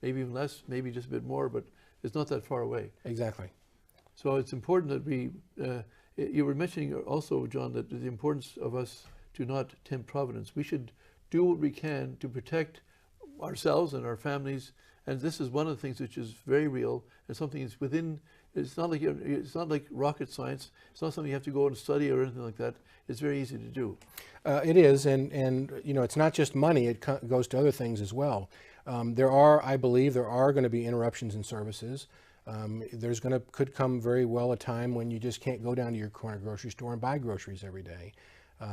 maybe even less, maybe just a bit more, but it's not that far away. Exactly. So it's important that you were mentioning also, John, that the importance of us to not tempt providence. We should do what we can to protect ourselves and our families, and this is one of the things which is very real and something that's within. It's not like rocket science. It's not something you have to go and study or anything like that. It's very easy to do. It is, and it's not just money. It goes to other things as well. I believe there are going to be interruptions in services. Could come very well a time when you just can't go down to your corner grocery store and buy groceries every day.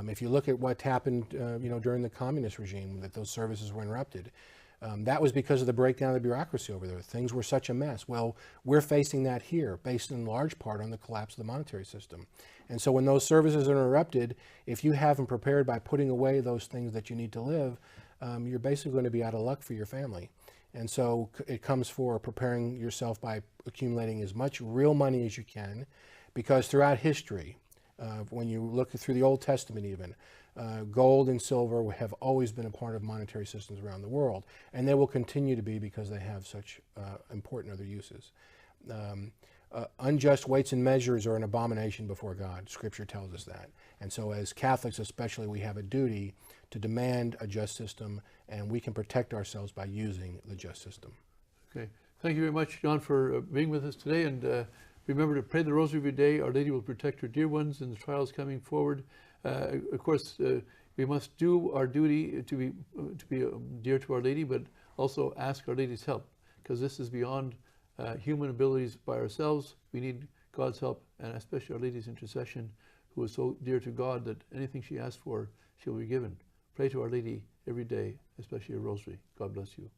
If you look at what happened, during the communist regime, that those services were interrupted. That was because of the breakdown of the bureaucracy over there. Things were such a mess. Well, we're facing that here, based in large part on the collapse of the monetary system. And so when those services are interrupted, if you haven't prepared by putting away those things that you need to live, you're basically going to be out of luck for your family. And so it comes for preparing yourself by accumulating as much real money as you can, because throughout history, When you look through the Old Testament even, gold and silver have always been a part of monetary systems around the world, and they will continue to be because they have such important other uses. Unjust weights and measures are an abomination before God. Scripture tells us that. And so as Catholics especially, we have a duty to demand a just system, and we can protect ourselves by using the just system. Okay. Thank you very much, John, for being with us today. And remember to pray the Rosary every day. Our Lady will protect her dear ones in the trials coming forward. Of course, we must do our duty to be dear to Our Lady, but also ask Our Lady's help, because this is beyond human abilities by ourselves. We need God's help, and especially Our Lady's intercession, who is so dear to God that anything she asks for, she'll be given. Pray to Our Lady every day, especially a rosary. God bless you.